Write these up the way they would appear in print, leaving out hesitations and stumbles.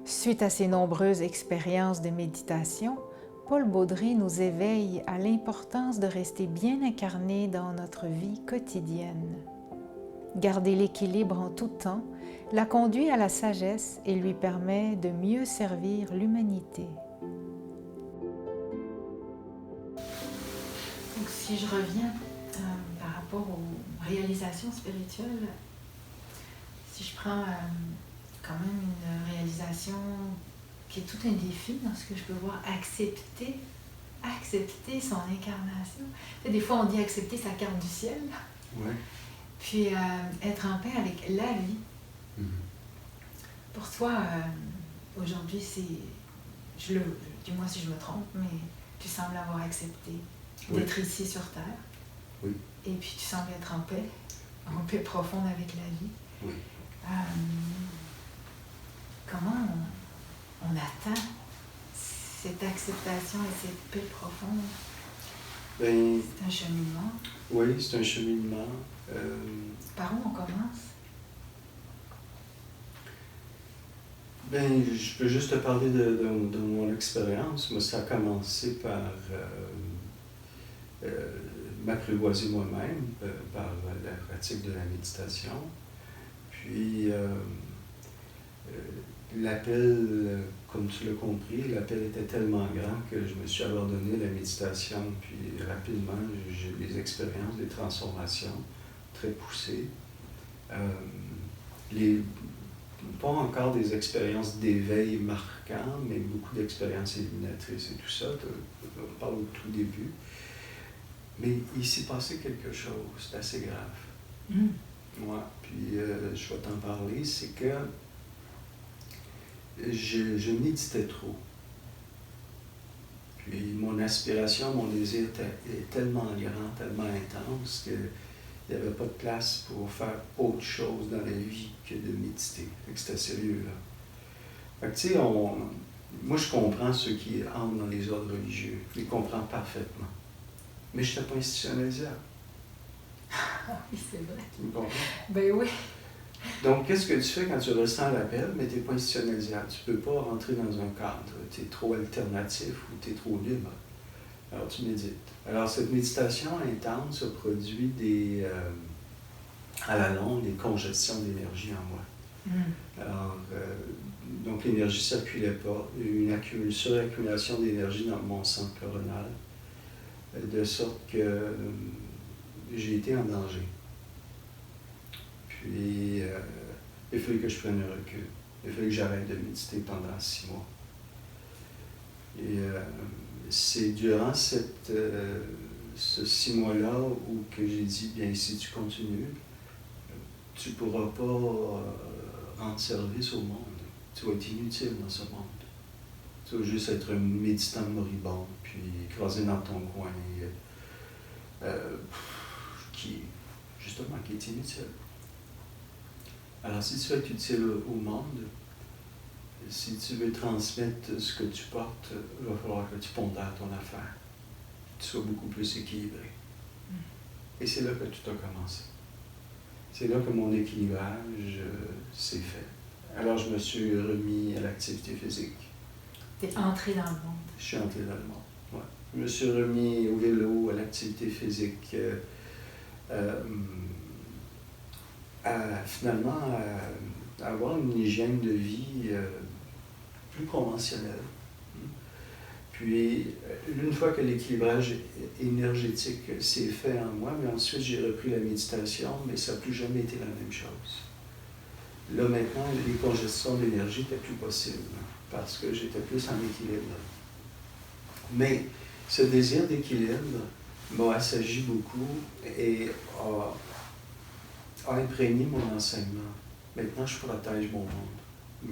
Suite à ses nombreuses expériences de méditation, Paul Baudry nous éveille à l'importance de rester bien incarné dans notre vie quotidienne. Garder l'équilibre en tout temps la conduit à la sagesse et lui permet de mieux servir l'humanité. Donc, si je reviens par rapport aux réalisations spirituelles, si je prends quand même une réalisation qui est tout un défi dans ce que je peux voir, accepter son incarnation. Des fois, on dit accepter sa carte du ciel. Ouais. Puis être en paix avec la vie. Pour toi, aujourd'hui, dis-moi si je me trompe, mais tu sembles avoir accepté d'être ici sur Terre. Oui. Et puis tu sembles être en paix profonde avec la vie. Oui. Comment on atteint cette acceptation et cette paix profonde? C'est un cheminement. Oui, c'est un cheminement. Par où on commence? Je peux juste te parler de mon expérience. Moi, ça a commencé par m'apprivoiser moi-même, par la pratique de la méditation. Puis, l'appel, comme tu l'as compris, l'appel était tellement grand que je me suis abandonné à la méditation. Puis, rapidement, j'ai eu des expériences, des transformations très poussées. Pas encore des expériences d'éveil marquants, mais beaucoup d'expériences illuminatrices et tout ça. On parle au tout début. Mais il s'est passé quelque chose d'assez grave. Ouais, puis je vais t'en parler, c'est que je méditais trop. Puis mon aspiration, mon désir est tellement grand, tellement intense que il n'y avait pas de place pour faire autre chose dans la vie que de méditer. Fait que c'était sérieux, là. Fait que, tu sais, moi, je comprends ceux qui entrent dans les ordres religieux. Je les comprends parfaitement. Mais je n'étais pas institutionnalisable. Oui, c'est vrai. Tu me comprends? Ben oui. Donc, qu'est-ce que tu fais quand tu ressens l'appel, mais tu n'es pas institutionnalisable? Tu ne peux pas rentrer dans un cadre. Tu es trop alternatif ou tu es trop libre. Alors, tu médites. Alors, cette méditation intense a produit à la longue, des congestions d'énergie en moi. Alors, donc l'énergie ne circulait pas. Il y a eu une suraccumulation d'énergie dans mon centre coronal, de sorte que j'ai été en danger. Puis, il fallait que je prenne un recul. Il fallait que j'arrête de méditer pendant 6 mois. Et c'est durant ce 6 mois-là où que j'ai dit, bien, si tu continues, tu ne pourras pas rendre service au monde. Tu vas être inutile dans ce monde. Tu vas juste être un méditant moribond, puis écrasé dans ton coin, qui est inutile. Alors, si tu veux être utile au monde, si tu veux transmettre ce que tu portes, il va falloir que tu pondères ton affaire, que tu sois beaucoup plus équilibré. Et c'est là que tout a commencé. C'est là que mon équilibrage s'est fait. Alors, je me suis remis à l'activité physique. Tu es entré dans le monde. Je suis entré dans le monde, ouais. Je me suis remis au vélo, à l'activité physique, finalement, à avoir une hygiène de vie plus conventionnelle. Puis, une fois que l'équilibrage énergétique s'est fait en moi, mais ensuite j'ai repris la méditation, mais ça n'a plus jamais été la même chose. Là, maintenant, les congestions d'énergie n'étaient plus possibles, parce que j'étais plus en équilibre. Mais ce désir d'équilibre m'a assagi beaucoup et a imprégné mon enseignement. Maintenant, je protège mon monde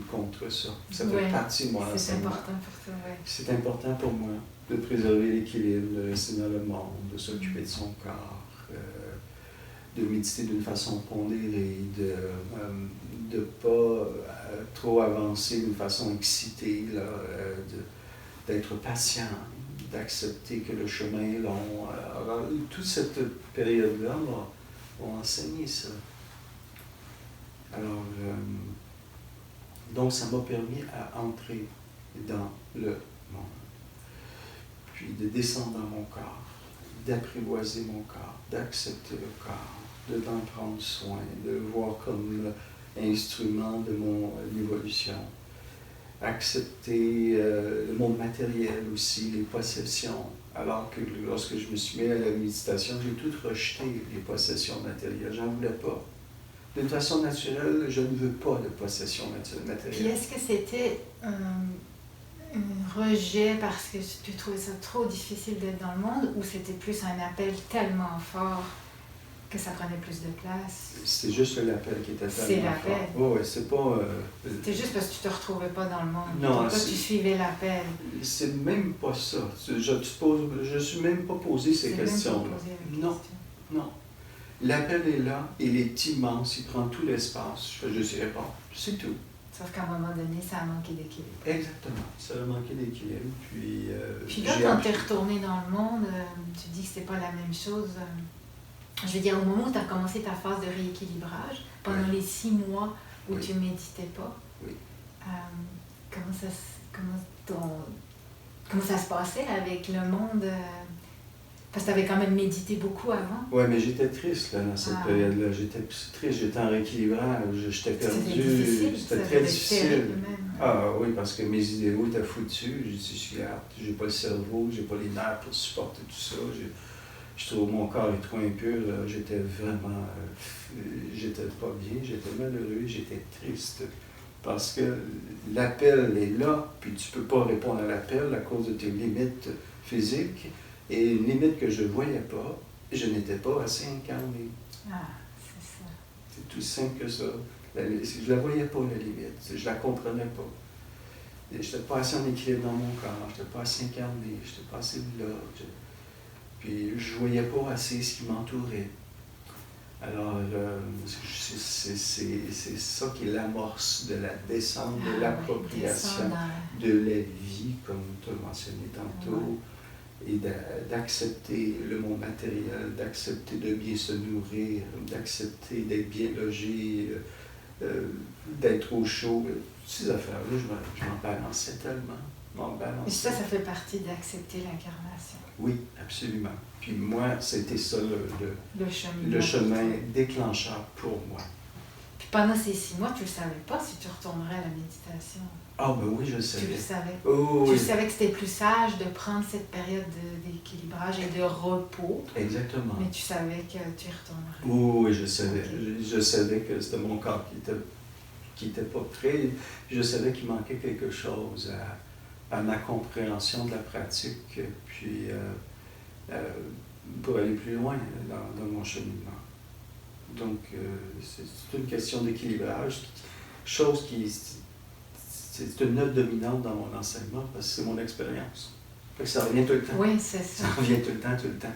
contre ça. Ça fait partie de mon enseignement. C'est important pour toi, oui. C'est important pour moi de préserver l'équilibre, de rester dans le monde, de s'occuper de son corps, de méditer d'une façon pondérée, de ne pas trop avancer d'une façon excitée, là, d'être patient, d'accepter que le chemin est long. Alors, toute cette période-là m'a enseigné ça. Alors, Donc, ça m'a permis à entrer dans le monde. Puis de descendre dans mon corps, d'apprivoiser mon corps, d'accepter le corps, d'en prendre soin, de le voir comme instrument de mon évolution. Accepter le monde matériel aussi, les possessions. Alors que lorsque je me suis mis à la méditation, j'ai tout rejeté, les possessions matérielles. J'en voulais pas. De façon naturelle, je ne veux pas de possessions matérielles. Puis est-ce que c'était un rejet parce que tu trouvais ça trop difficile d'être dans le monde, ou c'était plus un appel tellement fort que ça prenait plus de place? C'est juste l'appel qui était tellement fort. l'appel. Oui, c'est pas... C'était juste parce que tu te retrouvais pas dans le monde. Non, Pourquoi tu suivais l'appel? C'est même pas ça. Je suis même pas posé ces questions-là. Non, non. L'appel est là, il est immense, il prend tout l'espace. Je fais juste y répondre. C'est tout. Sauf qu'à un moment donné, ça a manqué d'équilibre. Exactement. Ça a manqué d'équilibre. Puis là, quand tu es retourné dans le monde, tu dis que c'est pas la même chose. Je veux dire, au moment où tu as commencé ta phase de rééquilibrage, pendant les 6 mois où tu méditais pas, comment ça se passait avec le monde? Parce que tu avais quand même médité beaucoup avant. Oui, mais j'étais triste là, dans cette période-là. J'étais triste, j'étais en rééquilibrage, j'étais perdu. C'était très difficile. Ah oui, parce que mes idéaux étaient foutus. J'ai dit, regarde, j'ai pas le cerveau, j'ai pas les nerfs pour supporter tout ça. Je trouve mon corps est trop impur. J'étais vraiment... j'étais pas bien, j'étais malheureux, j'étais triste. Parce que l'appel est là, puis tu peux pas répondre à l'appel à cause de tes limites physiques. Et une limite que je ne voyais pas, je n'étais pas assez incarné. Ah, c'est ça. C'est tout simple que ça. Je ne la voyais pas, la limite. Je ne la comprenais pas. Je n'étais pas assez en équilibre dans mon corps, je n'étais pas assez incarné, je n'étais pas assez là. Puis je ne voyais pas assez ce qui m'entourait. Alors, c'est ça qui est l'amorce de la descente, de l'appropriation de la vie, comme tu as mentionné tantôt. Et d'accepter le monde matériel, d'accepter de bien se nourrir, d'accepter d'être bien logé, d'être au chaud. Ces affaires-là, je m'en balançais tellement. Et ça fait partie d'accepter l'incarnation. Oui, absolument. Puis moi, c'était ça le chemin déclencheur pour moi. Puis pendant ces 6 mois, tu ne savais pas si tu retournerais à la méditation. Ah ben oui, je le savais. Tu le savais. Oh, tu savais que c'était plus sage de prendre cette période d'équilibrage et de repos. Exactement. Mais tu savais que tu y retournerais. Oh, oui, je savais. Okay. Je savais que c'était mon corps qui était pas prêt. Je savais qu'il manquait quelque chose à ma compréhension de la pratique, puis pour aller plus loin dans mon cheminement. Donc, c'est une question d'équilibrage, chose qui... C'est une note dominante dans mon enseignement parce que c'est mon expérience. Ça revient tout le temps. Oui, c'est ça. Ça revient tout le temps.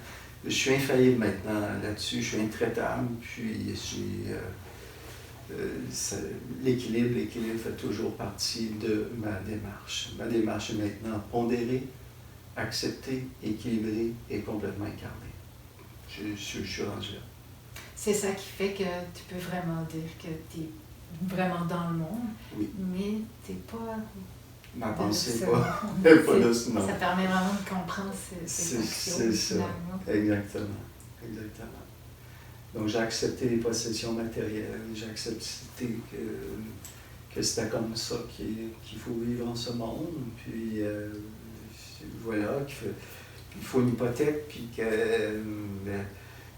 Je suis infaillible maintenant là-dessus, je suis intraitable, puis l'équilibre fait toujours partie de ma démarche. Ma démarche est maintenant pondérée, acceptée, équilibrée et complètement incarnée. Je suis rendu là. C'est ça qui fait que tu peux vraiment dire que tu es vraiment dans le monde, mais tu n'es pas... Ma pensée n'est pas de ce nom. Ça permet vraiment de comprendre ces actions. C'est ça, exactement. Donc j'ai accepté les possessions matérielles, j'ai accepté que c'était comme ça qu'il faut vivre en ce monde, puis voilà, qu'il faut une hypothèque, puis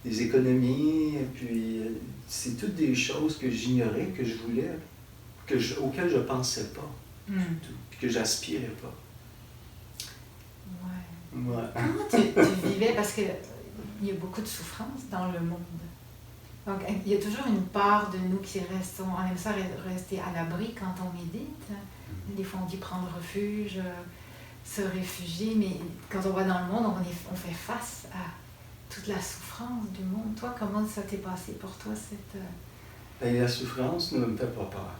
des économies, puis c'est toutes des choses que j'ignorais, que je voulais, auxquelles je ne pensais pas, que j'aspirais pas. Ouais. Comment tu vivais, parce qu'il y a beaucoup de souffrance dans le monde. Donc, il y a toujours une part de nous qui reste, on aime ça rester à l'abri quand on médite. Des fois, on dit prendre refuge, se réfugier, mais quand on va dans le monde, on fait face à toute la souffrance du monde. Toi, comment ça t'est passé pour toi, cette... La souffrance ne me fait pas peur.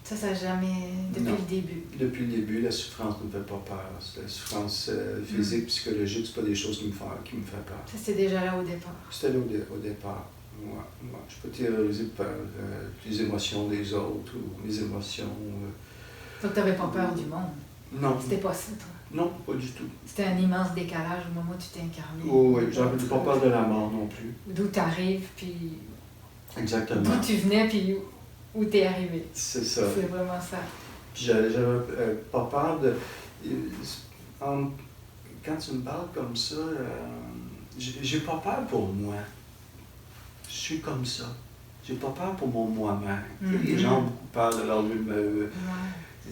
Ça n'a jamais... Depuis le début? Depuis le début, la souffrance ne me fait pas peur. La souffrance physique, psychologique, ce pas des choses qui me font peur. Ça, c'était déjà là au départ? C'était là au départ. Je peux terroriser par les émotions des autres ou mes émotions. Donc, tu n'avais pas peur du monde? Non. C'était pas ça, toi? Non, pas du tout. C'était un immense décalage au moment où tu t'es incarné. Oh, oui, j'avais pas peur de la mort non plus. D'où tu arrives, puis Exactement. d'où tu venais, puis où tu es arrivé. C'est ça. C'est vraiment ça. Puis j'avais pas peur de... Quand tu me parles comme ça, j'ai pas peur pour moi. Je suis comme ça. J'ai pas peur pour mon moi-même. Les gens ont beaucoup peur de leur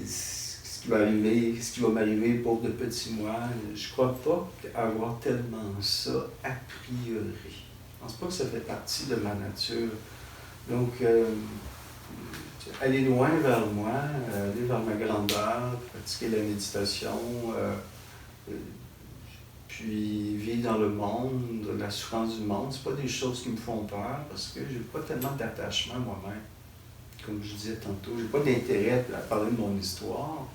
ce qui va arriver, ce qui va m'arriver pour de petits moi. Je crois pas avoir tellement ça a priori. Je pense pas que ça fait partie de ma nature. Donc, aller loin vers moi, aller vers ma grandeur, pratiquer la méditation, puis vivre dans le monde, la souffrance du monde, c'est pas des choses qui me font peur parce que j'ai pas tellement d'attachement moi-même. Comme je disais tantôt, j'ai pas d'intérêt à parler de mon histoire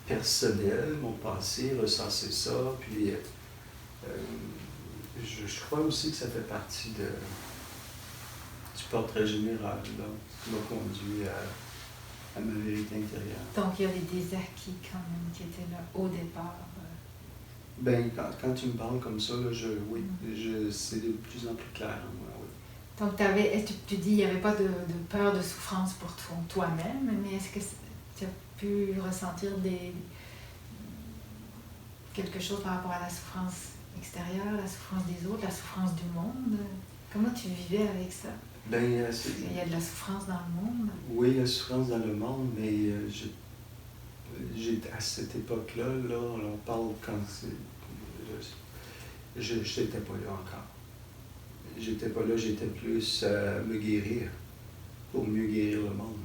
personnelle, mon passé, recenser ça, puis je crois aussi que ça fait partie du portrait général, là, qui m'a conduit à ma vérité intérieure. Donc, il y avait des acquis quand même qui étaient là au départ. Ben, quand tu me parles comme ça, là, c'est de plus en plus clair en moi, oui. Donc, tu dis qu'il n'y avait pas de peur, de souffrance pour toi-même, mais est-ce que tu as pu ressentir quelque chose par rapport à la souffrance extérieure, la souffrance des autres, la souffrance du monde? Comment tu vivais avec ça? Ben, il y a de la souffrance dans le monde. Oui, il y a de la souffrance dans le monde, mais à cette époque-là, on parle quand je n'étais pas là encore. J'étais pas là, j'étais plus à me guérir, pour mieux guérir le monde.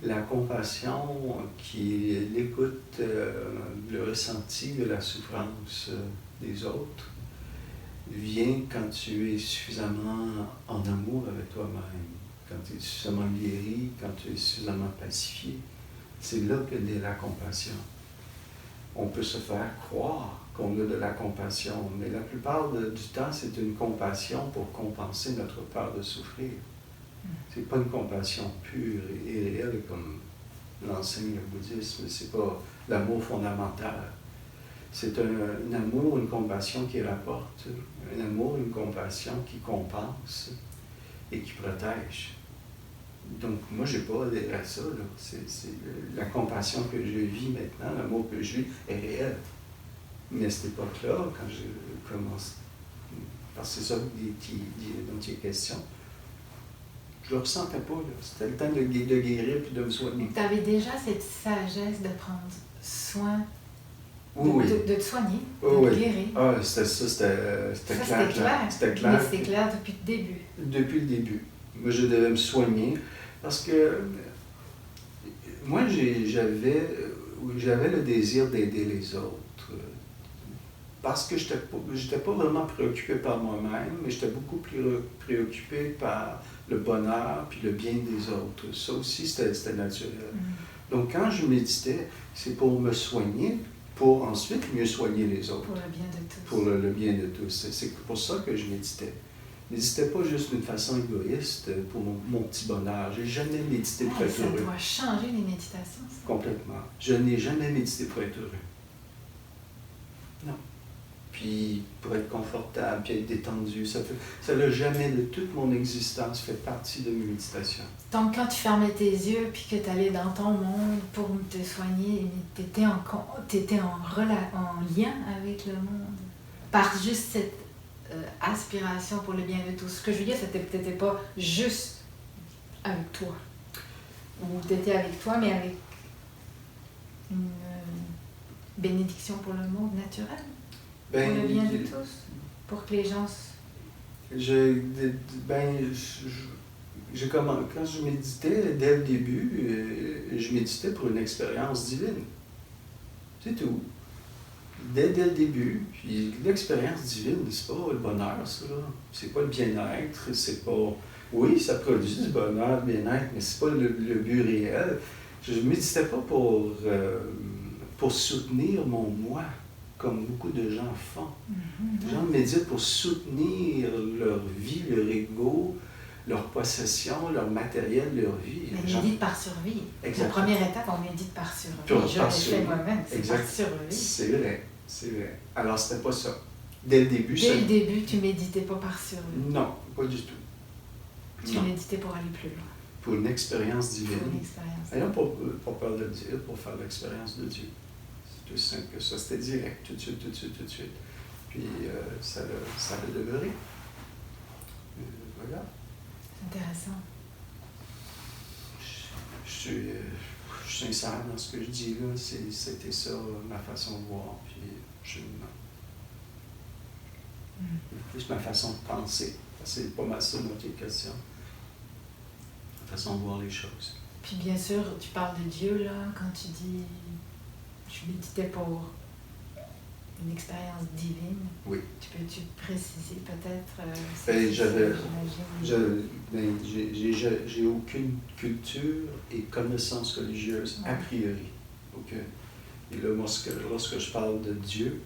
La compassion qui est l'écoute, le ressenti de la souffrance des autres vient quand tu es suffisamment en amour avec toi-même, quand tu es suffisamment guéri, quand tu es suffisamment pacifié. C'est là que naît la compassion. On peut se faire croire qu'on a de la compassion, mais la plupart du temps, c'est une compassion pour compenser notre peur de souffrir. C'est pas une compassion pure et réelle comme l'enseigne le bouddhisme, c'est pas l'amour fondamental. C'est un amour, une compassion qui rapporte, un amour, une compassion qui compense et qui protège. Donc, moi, je n'ai pas adhéré à ça. La compassion que je vis maintenant, l'amour que je vis est réel. Mais à cette époque-là, quand je commence, parce que c'est ça dont il est question, je ne le ressentais pas. C'était le temps de guérir puis de me soigner. Tu avais déjà cette sagesse de prendre soin, de te soigner, de te guérir. Ah, c'était clair. C'était clair. Mais c'était clair depuis le début. Depuis le début. Moi, je devais me soigner parce que moi, j'avais le désir d'aider les autres. Parce que je n'étais pas vraiment préoccupé par moi-même, mais j'étais beaucoup plus préoccupé par le bonheur puis le bien des autres. Ça aussi, c'était naturel. Donc, quand je méditais, c'est pour me soigner, pour ensuite mieux soigner les autres. Pour le bien de tous. Pour le bien de tous. C'est pour ça que je méditais. Je méditais pas juste d'une façon égoïste pour mon petit bonheur. J'ai jamais médité pour être heureux. Ça doit changer les méditations, ça. Complètement. Je n'ai jamais médité pour être heureux. Non. Puis pour être confortable, puis être détendu, ça n'a jamais de toute mon existence fait partie de mes méditations. Donc quand tu fermais tes yeux puis que tu allais dans ton monde pour te soigner, tu étais en lien avec le monde, par juste cette aspiration pour le bien de tous. Ce que je veux dire, c'était peut-être pas juste avec toi. Ou tu étais avec toi, mais avec une bénédiction pour le monde naturel. Pour le bien de tous. Pour que les gens... Quand je méditais, dès le début, je méditais pour une expérience divine. C'est tout. Dès le début, puis l'expérience divine, c'est pas le bonheur, ça, là. C'est pas le bien-être, c'est pas... Oui, ça produit du bonheur, du bien-être, mais c'est pas le but réel. Je méditais pas pour soutenir mon moi. comme beaucoup de gens font. Mhm. Les gens méditent pour soutenir leur vie, leur ego, leur possession, leur matériel, leur vie. Mais Les gens- médite par survie. La première étape, on médite par survie. Je l'ai fait survie. moi-même, c'est par Exact. survie. C'est vrai, c'est vrai. Alors, c'était pas ça. Dès le début, Dès le début, tu méditais pas par survie. Non, pas du tout. Tu Non. méditais pour aller plus loin. Pour une expérience Pour divine. une expérience. Et non, pas peur de le dire, pour faire l'expérience de Dieu. C'est tout simple que ça. C'était direct, tout de suite, tout de suite, tout de suite. Puis ça l'a demeuré. Voilà. C'est intéressant. Je suis sincère dans ce que je dis là. C'était ça, ma façon de voir. Puis plus ma façon de penser. C'est pas mal ça, notre question. La façon de voir les choses. Puis bien sûr, tu parles de Dieu, là, quand tu dis « je méditais pour une expérience divine ». Oui. Peux-tu préciser peut-être J'ai aucune culture et connaissance religieuse a priori. Okay. Et là, moi, lorsque je parle de Dieu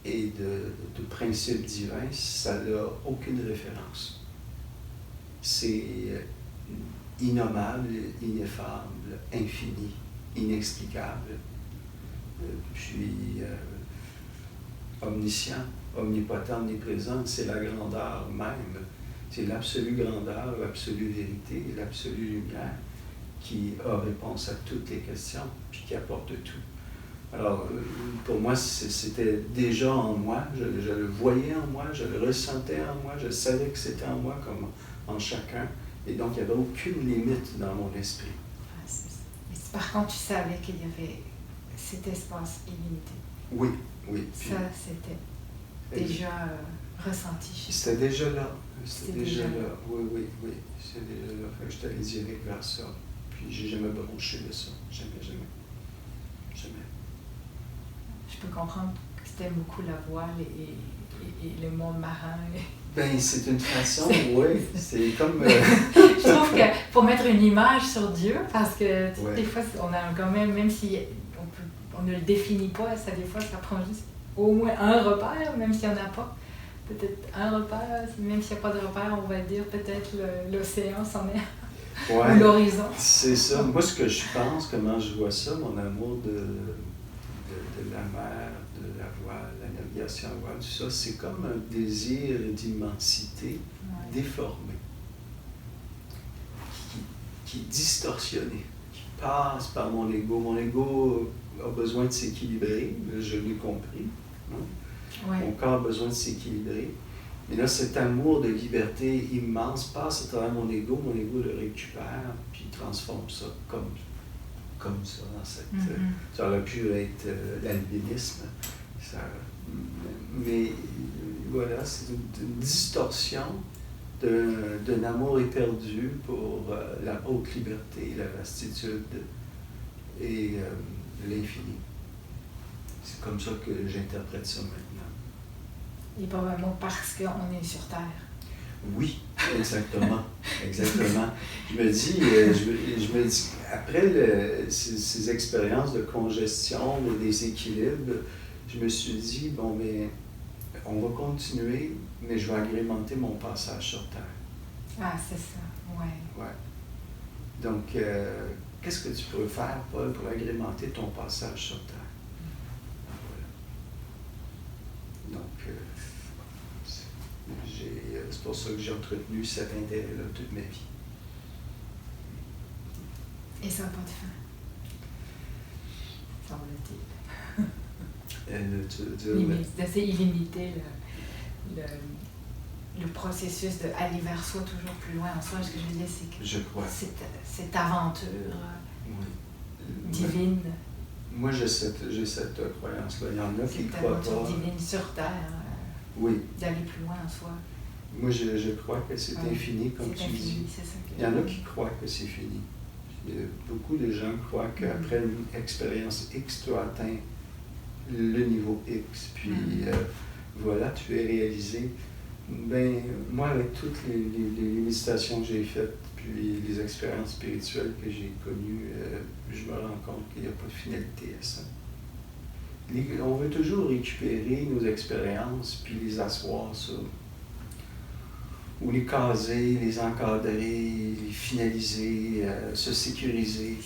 et de principes divins, ça n'a aucune référence. C'est innommable, ineffable, infini, inexplicable, puis omniscient, omnipotent, omniprésent, c'est la grandeur même. C'est l'absolue grandeur, l'absolue vérité, l'absolue lumière qui a réponse à toutes les questions, puis qui apporte tout. Alors, pour moi, c'était déjà en moi, je le voyais en moi, je le ressentais en moi, je savais que c'était en moi comme en chacun, et donc il n'y avait aucune limite dans mon esprit. Par contre, tu savais qu'il y avait cet espace illimité. Oui, oui. Puis, ça, c'était déjà ressenti chez toi. C'était déjà là. C'était déjà là. Oui. C'était déjà là. Fait que j'étais allé direct vers ça. Puis j'ai jamais bronché de ça. Jamais. Je peux comprendre que c'était beaucoup la voile et le monde marin. Ben, c'est une façon, oui. C'est comme... Je trouve que pour mettre une image sur Dieu, parce que des fois, on a quand même si on ne le définit pas, des fois, ça prend juste au moins un repère, même s'il n'y en a pas. Peut-être un repère, même s'il n'y a pas de repère, on va dire peut-être l'océan s'en est, ou l'horizon. C'est ça. Moi, ce que je pense, comment je vois ça, mon amour de la mer, de la voile, la navigation à voile, tout ça, c'est comme un désir d'immensité déformé, qui est distorsionné, qui passe par mon ego. Mon ego a besoin de s'équilibrer, je l'ai compris. Hein? Ouais. Mon corps a besoin de s'équilibrer. Mais là, cet amour de liberté immense passe à travers mon ego le récupère, puis transforme ça comme ça, dans cette... Ça aurait pu être l'albinisme. Mais voilà, c'est une distorsion d'un amour éperdu pour la haute liberté, la vastitude et l'infini. C'est comme ça que j'interprète ça maintenant. Et probablement parce qu'on est sur Terre. Oui, exactement. Exactement. Je me dis, après ces expériences de congestion, de déséquilibre, je me suis dit, bon, mais on va continuer, mais je vais agrémenter mon passage sur Terre. Ah, c'est ça, ouais. Donc, qu'est-ce que tu peux faire, Paul, pour agrémenter ton passage sur Terre? Voilà. Donc, c'est pour ça que j'ai entretenu cet intérêt-là toute ma vie. Et ça n'a pas de fin, semble-t-il. C'est illimité le processus d'aller vers soi, toujours plus loin en soi. Ce que je veux dire, c'est que cette aventure divine. Moi, j'ai cette croyance-là. Il y en a qui ne croient pas. Cette aventure divine sur Terre. D'aller plus loin en soi. Moi, je crois que c'est infini, comme tu dis. Il y en a qui croient que c'est fini. Beaucoup de gens croient qu'après une expérience X, tu as atteint le niveau X, puis voilà, tu es réalisé. Ben, moi, avec toutes les méditations que j'ai faites, puis les expériences spirituelles que j'ai connues, je me rends compte qu'il n'y a pas de finalité à ça. On veut toujours récupérer nos expériences puis les asseoir sur, ou les caser, les encadrer, les finaliser, se sécuriser.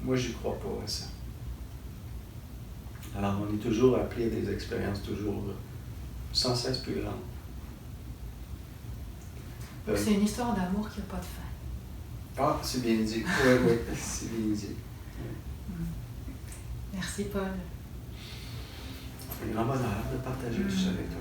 Moi, je crois pas à ça. Alors, on est toujours appelé à des expériences toujours sans cesse plus grandes. C'est une histoire d'amour qui n'a pas de fin. Ah, c'est bien dit. Oui, c'est bien dit. Merci, Paul. C'est un grand bonheur de partager tout ça avec toi.